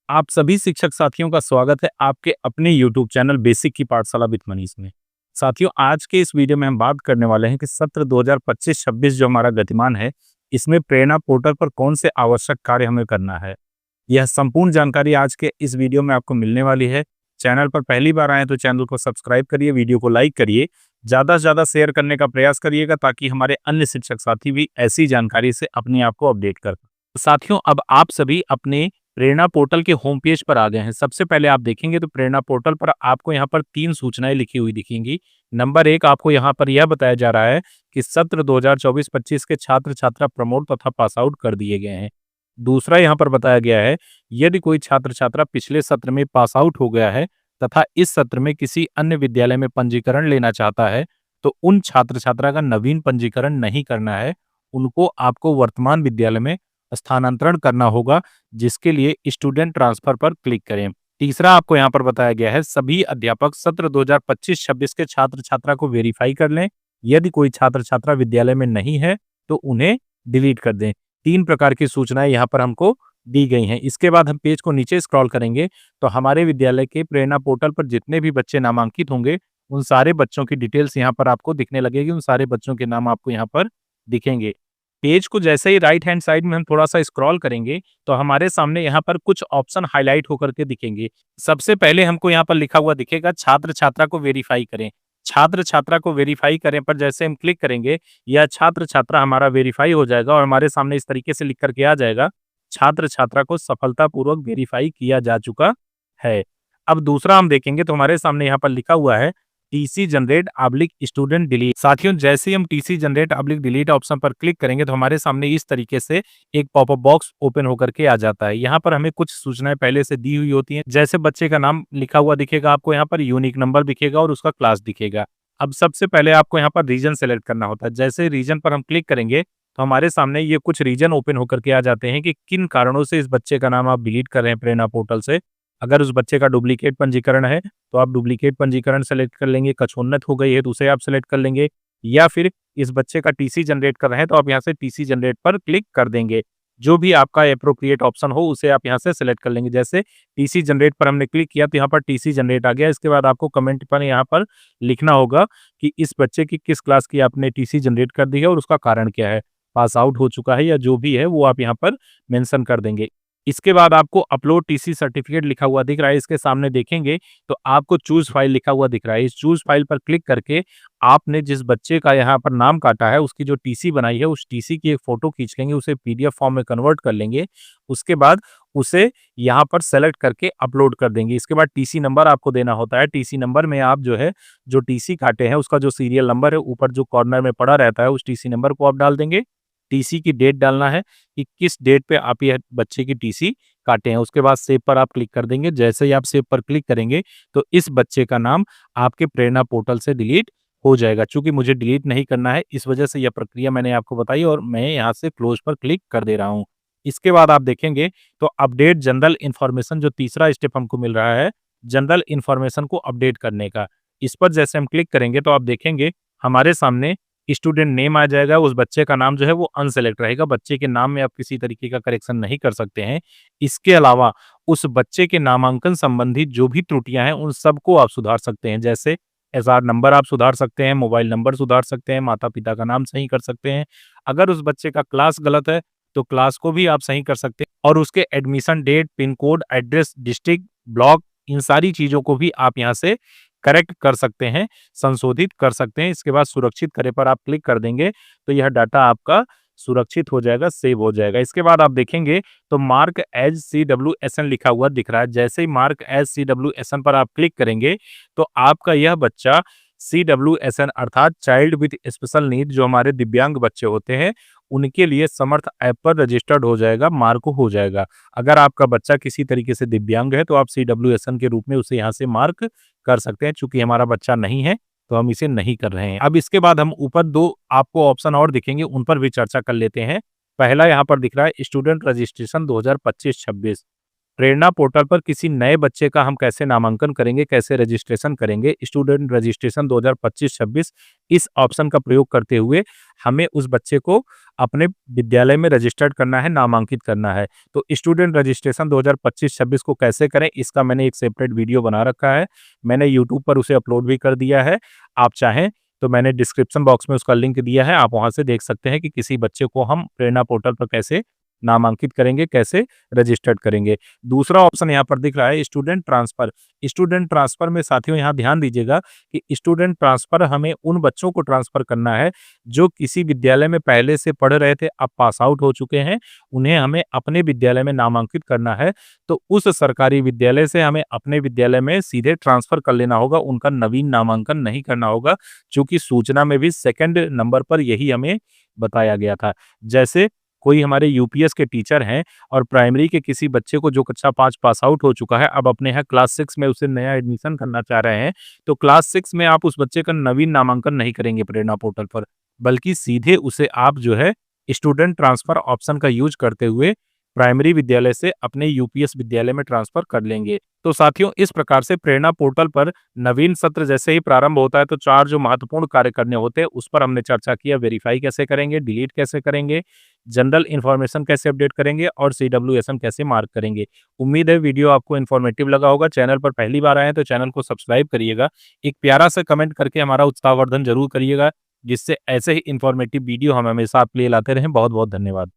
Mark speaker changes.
Speaker 1: आप सभी शिक्षक साथियों का स्वागत है आपके अपने YouTube चैनल बेसिक की पाठशाला विद मनीष में। साथियों, आज के इस वीडियो में हम बात करने वाले हैं कि सत्र 2025-26 जो हमारा गतिमान है, इसमें प्रेरणा पोर्टल पर कौन से आवश्यक कार्य हमें करना है। यह संपूर्ण जानकारी आज के इस वीडियो में आपको मिलने वाली है। चैनल पर पहली बार आए तो चैनल को सब्सक्राइब करिए, वीडियो को लाइक करिए, ज़्यादा से ज़्यादा शेयर करने का प्रयास करिएगा ताकि हमारे अन्य शिक्षक साथी भी ऐसी जानकारी से अपने आप को अपडेट कर पाएं। साथियों, अब आप सभी अपने प्रेरणा पोर्टल के होम पेज पर आ गए हैं। सबसे पहले आप देखेंगे तो प्रेरणा पोर्टल पर आपको यहाँ पर 3 सूचनाएं लिखी हुई दिखेंगी। नंबर 1, आपको यहाँ पर यह बताया जा रहा है कि सत्र 2024-25 के छात्र-छात्रा प्रमोट तथा पास आउट कर दिए गए हैं। दूसरा, यहाँ पर बताया गया है, यदि कोई छात्र-छात्रा पिछले सत्र में पास आउट हो गया है तथा इस सत्र में किसी अन्य विद्यालय में पंजीकरण लेना चाहता है, तो उन छात्र-छात्रा का नवीन पंजीकरण नहीं करना है। उनको आपको वर्तमान विद्यालय में स्थानांतरण करना होगा, जिसके लिए स्टूडेंट ट्रांसफर पर क्लिक करें। तीसरा, आपको यहाँ पर बताया गया है, सभी अध्यापक सत्र 2025-26 के छात्र-छात्रा को वेरीफाई कर लें। यदि कोई छात्र-छात्रा विद्यालय में नहीं है, तो उन्हें डिलीट कर दें। 3 प्रकार की सूचनाएं यहाँ पर हमको दी गई हैं। इसके बाद हम पेज को नीचे स्क्रॉल करेंगे, तो हमारे विद्यालय के प्रेरणा पोर्टल पर जितने भी बच्चे नामांकित होंगे, उन सारे बच्चों की डिटेल्स यहाँ पर आपको दिखने लगेगी। उन सारे बच्चों के नाम आपको यहाँ पर दिखेंगे। पेज को जैसे ही राइट हैंड साइड में हम थोड़ा-सा स्क्रॉल करेंगे, तो हमारे सामने यहाँ पर कुछ ऑप्शन हाइलाइट होकर के दिखेंगे। सबसे पहले हमको यहाँ पर लिखा हुआ दिखेगा, छात्र-छात्रा को वेरीफाई करें। छात्र-छात्रा को वेरीफाई करें पर जैसे हम क्लिक करेंगे, यह छात्र-छात्रा हमारा वेरीफाई हो जाएगा और हमारे सामने इस तरीके से लिख कर के आ जाएगा, छात्र-छात्रा को सफलतापूर्वक वेरीफाई किया जा चुका है। अब दूसरा हम देखेंगे तो हमारे सामने यहाँ पर लिखा हुआ है, टीसी जनरेट / स्टूडेंट डिलीट। साथियों, जैसे ही हम टीसी जनरेट / डिलीट ऑप्शन पर क्लिक करेंगे तो हमारे सामने इस तरीके से एक पॉपअप बॉक्स ओपन होकर के आ जाता है। यहाँ पर हमें कुछ सूचनाएं पहले से दी हुई होती हैं, जैसे बच्चे का नाम लिखा हुआ दिखेगा आपको, यहाँ पर यूनिक नंबर दिखेगा और उसका क्लास दिखेगा। अब सबसे पहले आपको यहाँ पर रीजन सेलेक्ट करना होता है। जैसे रीजन पर हम क्लिक करेंगे तो हमारे सामने ये कुछ रीजन ओपन होकर के आ जाते हैं कि किन कारणों से इस बच्चे का नाम आप डिलीट कर रहे हैं प्रेरणा पोर्टल से। अगर उस बच्चे का डुप्लीकेट पंजीकरण है तो आप डुप्लीकेट पंजीकरण सेलेक्ट कर लेंगे, कछोन्नत हो गई है तो उसे आप सेलेक्ट कर लेंगे, या फिर इस बच्चे का टीसी जनरेट कर रहे हैं तो आप यहाँ से टीसी जनरेट पर क्लिक कर देंगे। जो भी आपका एप्रोप्रिएट ऑप्शन हो उसे आप यहाँ से सेलेक्ट कर लेंगे। जैसे टीसी जनरेट पर हमने क्लिक किया तो यहाँ पर टीसी जनरेट आ गया। इसके बाद आपको कमेंट पर यहाँ पर लिखना होगा कि इस बच्चे की किस क्लास की आपने टीसी जनरेट कर दी है और उसका कारण क्या है, पास आउट हो चुका है या जो भी है वो आप यहाँ पर मेंशन कर देंगे। इसके बाद आपको अपलोड टीसी सर्टिफिकेट लिखा हुआ दिख रहा है, इसके सामने देखेंगे तो आपको चूज फाइल लिखा हुआ दिख रहा है। इस चूज फाइल पर क्लिक करके आपने जिस बच्चे का यहाँ पर नाम काटा है, उसकी जो टीसी बनाई है, उस टीसी की एक फोटो खींच लेंगे, उसे पीडीएफ फॉर्म में कन्वर्ट कर लेंगे। उसके बाद उसे यहाँ पर सेलेक्ट करके अपलोड कर देंगे। इसके बाद टीसी नंबर आपको देना होता है। टीसी नंबर में आप जो है, जो टीसी काटे हैं उसका जो सीरियल नंबर है ऊपर जो कॉर्नर में पड़ा रहता है, उस टीसी नंबर को आप डाल देंगे। टीसी की डेट डालना है कि किस डेट पे आप ये बच्चे की टीसी काटे हैं। उसके बाद सेव पर आप क्लिक कर देंगे। जैसे ही आप सेव पर क्लिक करेंगे तो इस बच्चे का नाम आपके प्रेरणा पोर्टल से डिलीट हो जाएगा। चूंकि मुझे डिलीट नहीं करना है, इस वजह से यह प्रक्रिया मैंने आपको बताई और मैं यहाँ से क्लोज पर क्लिक कर दे रहा हूँ। इसके बाद आप देखेंगे तो अपडेट जनरल इन्फॉर्मेशन, जो तीसरा स्टेप हमको मिल रहा है जनरल इन्फॉर्मेशन को अपडेट करने का, इस पर जैसे हम क्लिक करेंगे तो आप देखेंगे हमारे सामने स्टूडेंट नेम आ जाएगा। उस बच्चे का नाम जो है वो अनसेलेक्ट रहेगा। बच्चे के नाम में आप किसी तरीके का करेक्शन नहीं कर सकते हैं। इसके अलावा उस बच्चे के नामांकन संबंधी जो भी त्रुटियां हैं उन सबको आप सुधार सकते हैं। जैसे एसआर नंबर आप सुधार सकते हैं, मोबाइल नंबर सुधार सकते हैं, माता पिता का नाम सही कर सकते हैं। अगर उस बच्चे का क्लास गलत है तो क्लास को भी आप सही कर सकते हैं और उसके admission date, pin code, address, district, block, इन सारी चीजों को भी आप यहाँ से करेक्ट कर सकते हैं, संशोधित कर सकते हैं। इसके बाद सुरक्षित करे पर आप क्लिक कर देंगे तो यह डाटा आपका सुरक्षित हो जाएगा, सेव हो जाएगा। इसके बाद आप देखेंगे तो मार्क एज CWSN लिखा हुआ दिख रहा है। जैसे ही मार्क एज CWSN पर आप क्लिक करेंगे तो आपका यह बच्चा CWSN अर्थात चाइल्ड विद स्पेशल नीड, जो हमारे दिव्यांग बच्चे होते हैं, उनके लिए समर्थ ऐप पर रजिस्टर्ड हो जाएगा, मार्क हो जाएगा। अगर आपका बच्चा किसी तरीके से दिव्यांग है तो आप CWSN के रूप में उसे यहाँ से मार्क कर सकते हैं। चूंकि हमारा बच्चा नहीं है तो हम इसे नहीं कर रहे हैं। अब इसके बाद हम ऊपर 2 आपको ऑप्शन और दिखेंगे, उन पर भी चर्चा कर लेते हैं। पहला यहाँ पर दिख रहा है स्टूडेंट रजिस्ट्रेशन 2025-26। प्रेरणा पोर्टल पर किसी नए बच्चे का हम कैसे नामांकन करेंगे, कैसे रजिस्ट्रेशन करेंगे, स्टूडेंट रजिस्ट्रेशन 2025-26 इस ऑप्शन का प्रयोग करते हुए हमें उस बच्चे को अपने विद्यालय में रजिस्टर्ड करना है, नामांकित करना है। तो स्टूडेंट रजिस्ट्रेशन 2025-26 को कैसे करें, इसका मैंने एक सेपरेट वीडियो बना रखा है। मैंने यूट्यूब पर उसे अपलोड भी कर दिया है। आप चाहें तो मैंने डिस्क्रिप्शन बॉक्स में उसका लिंक दिया है, आप वहाँ से देख सकते हैं कि किसी बच्चे को हम प्रेरणा पोर्टल पर कैसे नामांकित करेंगे, कैसे रजिस्टर्ड करेंगे। दूसरा ऑप्शन यहाँ पर दिख रहा है स्टूडेंट ट्रांसफर। स्टूडेंट ट्रांसफर में साथियों यहाँ ध्यान दीजिएगा कि स्टूडेंट ट्रांसफर हमें उन बच्चों को ट्रांसफर करना है जो किसी विद्यालय में पहले से पढ़ रहे थे, अब पास आउट हो चुके हैं, उन्हें हमें अपने विद्यालय में नामांकित करना है। तो उस सरकारी विद्यालय से हमें अपने विद्यालय में सीधे ट्रांसफर कर लेना होगा, उनका नवीन नामांकन नहीं करना होगा, चूँकि सूचना में भी सेकंड नंबर पर यही हमें बताया गया था। जैसे कोई हमारे यूपीएस के टीचर हैं और प्राइमरी के किसी बच्चे को जो कक्षा 5 पास आउट हो चुका है, अब अपने यहाँ क्लास 6 में उसे नया एडमिशन करना चाह रहे हैं, तो क्लास 6 में आप उस बच्चे का नवीन नामांकन नहीं करेंगे प्रेरणा पोर्टल पर, बल्कि सीधे उसे आप जो है स्टूडेंट ट्रांसफर ऑप्शन का यूज़ करते हुए प्राइमरी विद्यालय से अपने यूपीएस विद्यालय में ट्रांसफर कर लेंगे। तो साथियों, इस प्रकार से प्रेरणा पोर्टल पर नवीन सत्र जैसे ही प्रारंभ होता है तो 4 जो महत्वपूर्ण कार्य करने होते हैं उस पर हमने चर्चा किया। वेरीफाई कैसे करेंगे, डिलीट कैसे करेंगे, जनरल इन्फॉर्मेशन कैसे अपडेट करेंगे और सीडब्ल्यूएसएन कैसे मार्क करेंगे। उम्मीद है वीडियो आपको इन्फॉर्मेटिव लगा होगा। चैनल पर पहली बार आए हैं तो चैनल को सब्सक्राइब करिएगा। एक प्यारा सा कमेंट करके हमारा उत्साहवर्धन जरूर करिएगा, जिससे ऐसे ही इन्फॉर्मेटिव वीडियो हम हमेशा आपके लिए लाते रहें। बहुत बहुत धन्यवाद।